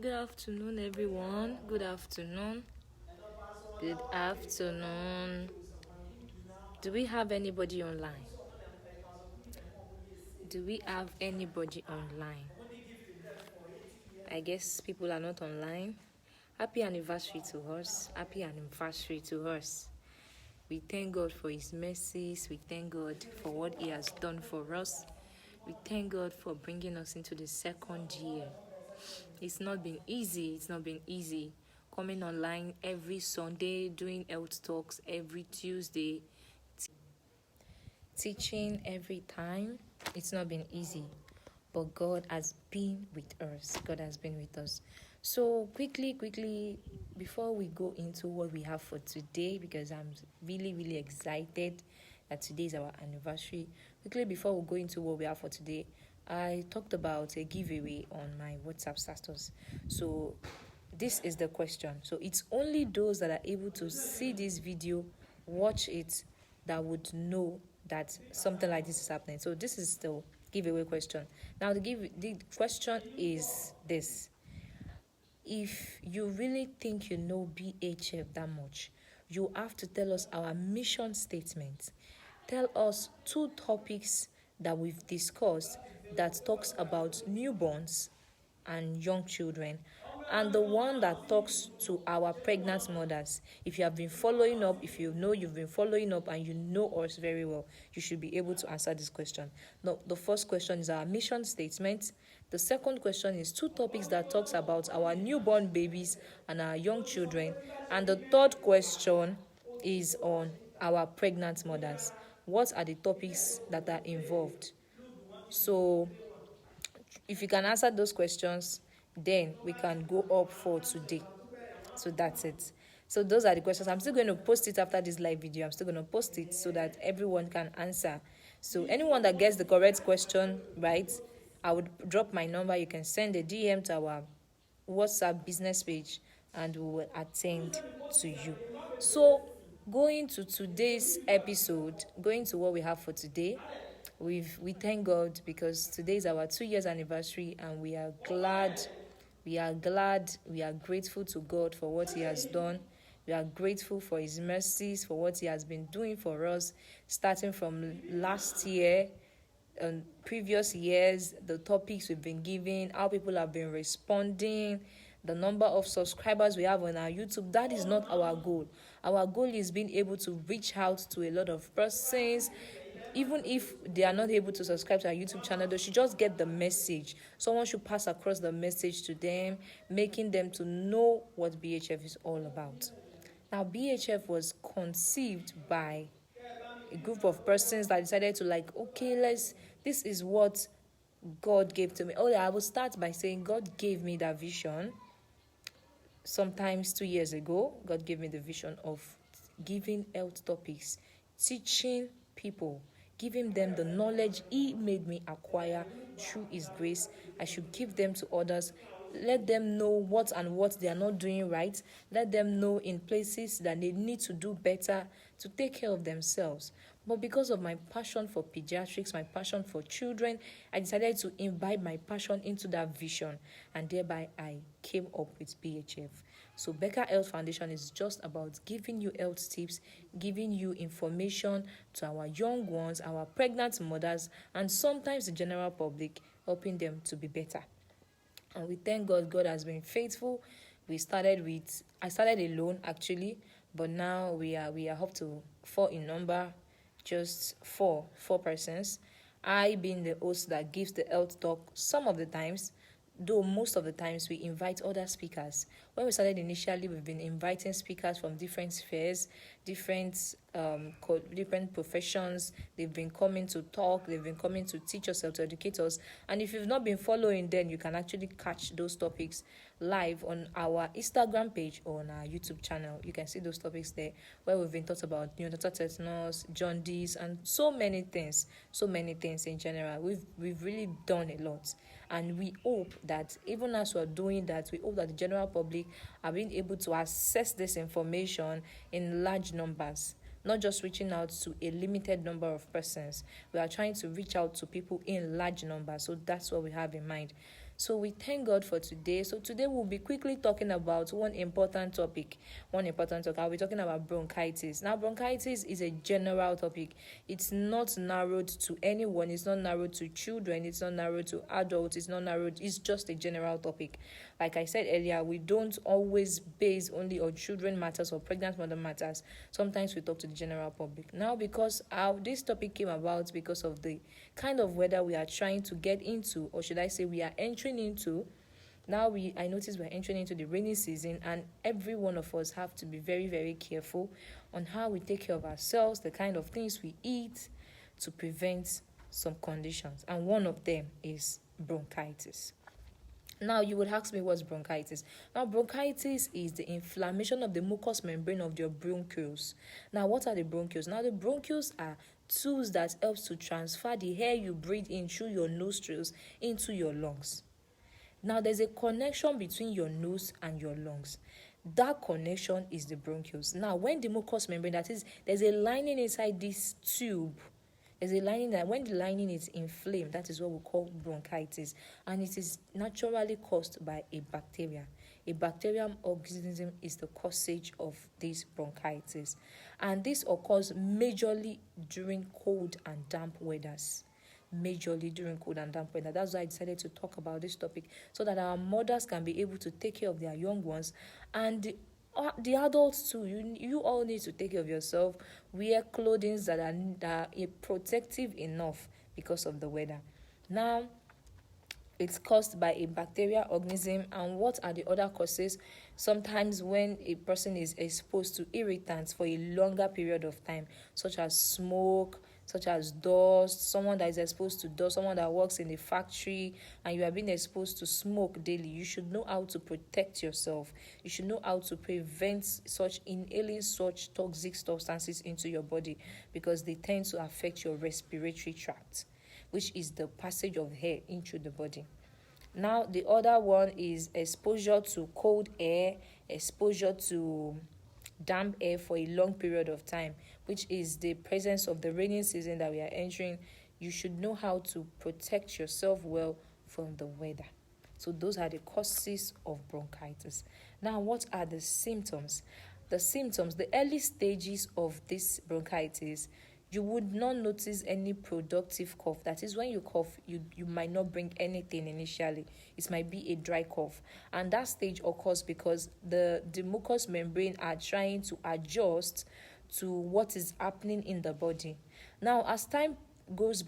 Good afternoon, everyone. Good afternoon. Good afternoon. Do we have anybody online? Do we have anybody online? I guess people are not online. Happy anniversary to us. Happy anniversary to us. We thank God for His mercies. We thank God for what He has done for us. We thank God for bringing us into the second year. It's not been easy. It's not been easy. Coming online every Sunday, doing health talks every Tuesday, teaching every time. It's not been easy, but God has been with us. God has been with us. So quickly, before we go into what we have for today, because I'm really excited that today is our anniversary. Quickly, before we go into what we have for today, I talked about a giveaway on my WhatsApp status. So this is the question. So it's only those that are able to see this video, watch it, that would know that something like this is happening. So this is the giveaway question. Now the question is this: if you really think you know BHF that much, you have to tell us our mission statement. Tell us 2 topics that we've discussed that talks about newborns and young children, and the one that talks to our pregnant mothers. If you have been following up, if you know you've been following up and you know us very well, you should be able to answer this question. Now, the first question is our mission statement. The second question is 2 topics that talks about our newborn babies and our young children. And the third question is on our pregnant mothers. What are the topics that are involved? So if you can answer those questions, then we can go up for today. So that's it. So those are the questions. I'm still going to post it after this live video. I'm still going to post it so that everyone can answer. So anyone that gets the correct question right, I would drop my number. You can send a DM to our WhatsApp business page and we will attend to you. So going to today's episode, going to what we have for today, we thank God because today is our 2 years anniversary and we are glad, we are grateful to God for what He has done. We are grateful for His mercies, for what He has been doing for us, starting from last year and previous years, the topics we've been giving, how people have been responding, the number of subscribers we have on our YouTube. That is not our goal. Our goal is being able to reach out to a lot of persons. Even if they are not able to subscribe to our YouTube channel, they should just get the message. Someone should pass across the message to them, making them to know what BHF is all about. Now, BHF was conceived by a group of persons that decided to this is what God gave to me. I will start by saying God gave me that vision sometimes 2 years ago. God gave me the vision of giving health topics, teaching people, giving them the knowledge He made me acquire through His grace. I should give them to others. Let them know what they are not doing right. Let them know in places that they need to do better to take care of themselves. But because of my passion for pediatrics, my passion for children, I decided to imbibe my passion into that vision, and thereby I came up with BHF. So Becker Health Foundation is just about giving you health tips, giving you information to our young ones, our pregnant mothers, and sometimes the general public, helping them to be better. And we thank God. God has been faithful. I started alone actually, but now we are up to 4 in number, just four persons. I being the host that gives the health talk some of the times, though most of the times we invite other speakers. When we started initially, we've been inviting speakers from different spheres, different professions. They've been coming to talk, they've been coming to teach us, to educate us. And if you've not been following, then you can actually catch those topics live on our Instagram page or on our YouTube channel. You can see those topics there, where we've been taught about neonatal tetanus, jaundice, and so many things in general. We've really done a lot, and we hope that even as we're doing that, we hope that the general public are being able to access this information in large numbers, not just reaching out to a limited number of persons. We are trying to reach out to people in large numbers, so that's what we have in mind. So we thank God for today. So today we'll be quickly talking about one important topic. I'll be talking about bronchitis. Now, bronchitis is a general topic. It's not narrowed to anyone. It's not narrowed to children. It's not narrowed to adults. It's not narrowed. It's just a general topic. Like I said earlier, we don't always base only on children matters or pregnant mother matters. Sometimes we talk to the general public. Now, because this topic came about because of the kind of weather we are trying to get into, or should I say we are entering into. Now I notice we're entering into the rainy season, and every one of us have to be very, very careful on how we take care of ourselves, the kind of things we eat to prevent some conditions. And one of them is bronchitis. Now, you would ask me, what's bronchitis? Now, bronchitis is the inflammation of the mucous membrane of your bronchioles. Now, what are the bronchioles? Now, the bronchioles are tools that helps to transfer the air you breathe in through your nostrils into your lungs. Now, there's a connection between your nose and your lungs. That connection is the bronchioles. Now, when the mucous membrane, that is, there's a lining inside this tube. There's a lining that when the lining is inflamed, that is what we call bronchitis. And it is naturally caused by a bacteria. A bacterial organism is the causage of this bronchitis. And this occurs majorly during cold and damp weathers. That's why I decided to talk about this topic, so that our mothers can be able to take care of their young ones, and the adults too. You all need to take care of yourself. Wear clothing that are protective enough because of the weather. Now, it's caused by a bacterial organism. And what are the other causes? Sometimes when a person is exposed to irritants for a longer period of time, such as smoke, such as dust, someone that is exposed to dust, someone that works in a factory, and you are being exposed to smoke daily, you should know how to protect yourself. You should know how to prevent such inhaling such toxic substances into your body, because they tend to affect your respiratory tract, which is the passage of air into the body. Now, the other one is exposure to cold air, exposure to damp air for a long period of time, which is the presence of the rainy season that we are entering. You should know how to protect yourself well from the weather. So those are the causes of bronchitis. Now, what are the symptoms? The early stages of this bronchitis, you would not notice any productive cough. That is, when you cough, you might not bring anything initially. It might be a dry cough. And that stage occurs because the mucous membrane are trying to adjust to what is happening in the body. Now, as time goes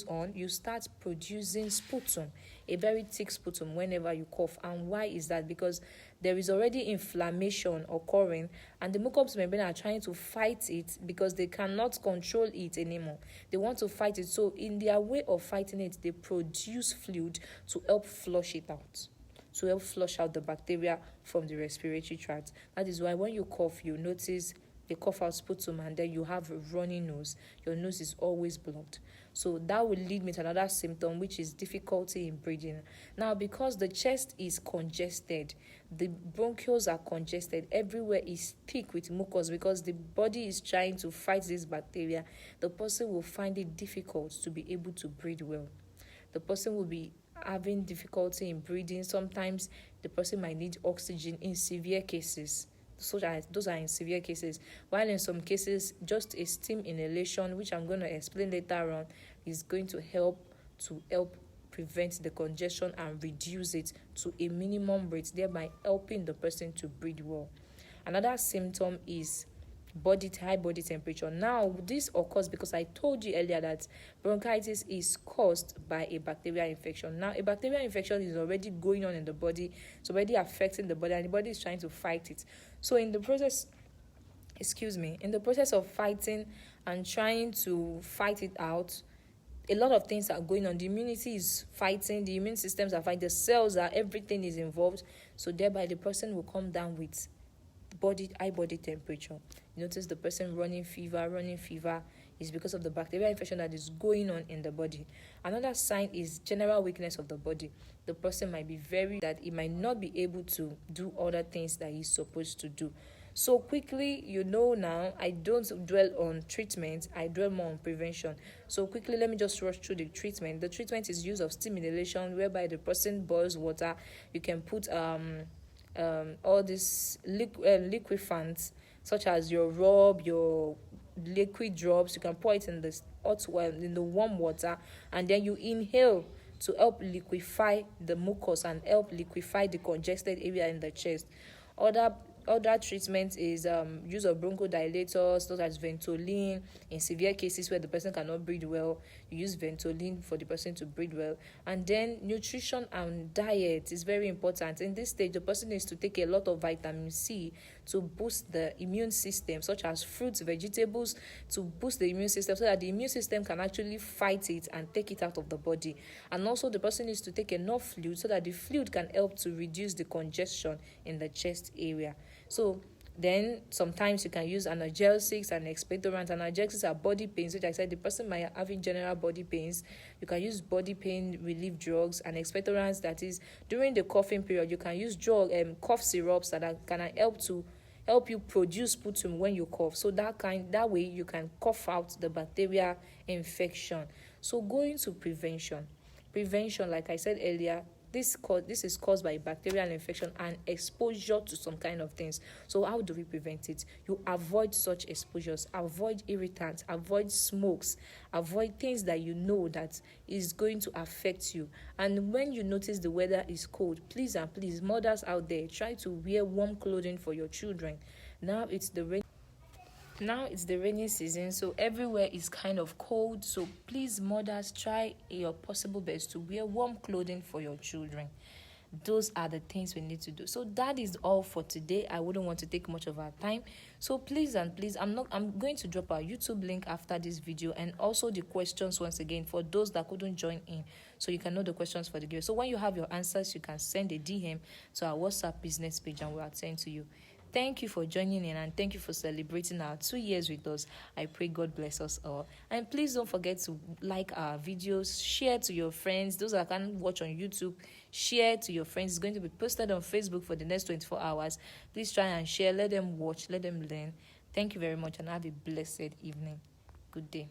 on, you start producing sputum, a very thick sputum whenever you cough. And why is that? Because there is already inflammation occurring, and the mucous membrane are trying to fight it because they cannot control it anymore. They want to fight it. So in their way of fighting it, they produce fluid to help flush it out, to help flush out the bacteria from the respiratory tract. That is why when you cough, you notice a cough out sputum, and then you have a runny nose. Your nose is always blocked. So that will lead me to another symptom, which is difficulty in breathing. Now, because the chest is congested, the bronchioles are congested, everywhere is thick with mucus, because the body is trying to fight this bacteria, the person will find it difficult to be able to breathe well. The person will be having difficulty in breathing. Sometimes the person might need oxygen in severe cases. So those are in severe cases. While in some cases, just a steam inhalation, which I'm going to explain later on, is going to help prevent the congestion and reduce it to a minimum rate, thereby helping the person to breathe well. Another symptom is high body temperature. Now, this occurs because I told you earlier that bronchitis is caused by a bacterial infection. Now, a bacterial infection is already going on in the body. It's already affecting the body, and the body is trying to fight it. So in the process of fighting and trying to fight it out, a lot of things are going on. The immunity is fighting, the immune systems are fighting, the cells are, everything is involved. So thereby the person will come down with high body temperature. You notice the person running fever is because of the bacterial infection that is going on in the body. Another sign is general weakness of the body. The person might be that he might not be able to do other things that he's supposed to do. So quickly, now, I don't dwell on treatment, I dwell more on prevention. So quickly, let me just rush through the treatment. The treatment is use of steam inhalation, whereby the person boils water. You can put all these liquefants, such as your rub, your liquid drops. You can pour it in the hot well, in the warm water, and then you inhale to help liquefy the mucus and help liquefy the congested area in the chest. Other treatment is use of bronchodilators such as Ventolin. In severe cases where the person cannot breathe well, you use Ventolin for the person to breathe well. And then nutrition and diet is very important. In this stage, the person needs to take a lot of vitamin C to boost the immune system, such as fruits, vegetables, to boost the immune system so that the immune system can actually fight it and take it out of the body. And also the person needs to take enough fluid so that the fluid can help to reduce the congestion in the chest area. So then sometimes you can use analgesics and expectorants. Analgesics are body pains, which I said the person might have in general body pains. You can use body pain relief drugs. And expectorants, that is during the coughing period, you can use cough syrups that can help you produce sputum when you cough. So that way you can cough out the bacterial infection. So going to prevention, like I said earlier, this is caused by bacterial infection and exposure to some kind of things. So how do we prevent it? You avoid such exposures, avoid irritants, avoid smokes, avoid things that you know that is going to affect you. And when you notice the weather is cold, please and please, mothers out there, try to wear warm clothing for your children. Now it's the rainy season, so everywhere is kind of cold. So please, mothers, try your possible best to wear warm clothing for your children. Those are the things we need to do. So that is all for today. I wouldn't want to take much of our time. So please and please, I'm going to drop our YouTube link after this video, and also the questions once again for those that couldn't join in, so you can know the questions for the video. So when you have your answers, you can send a DM to our WhatsApp business page and we'll attend to you. Thank you for joining in, and thank you for celebrating our 2 years with us. I pray God bless us all. And please don't forget to like our videos, share to your friends. Those that can't watch on YouTube, share to your friends. It's going to be posted on Facebook for the next 24 hours. Please try and share. Let them watch. Let them learn. Thank you very much, and have a blessed evening. Good day.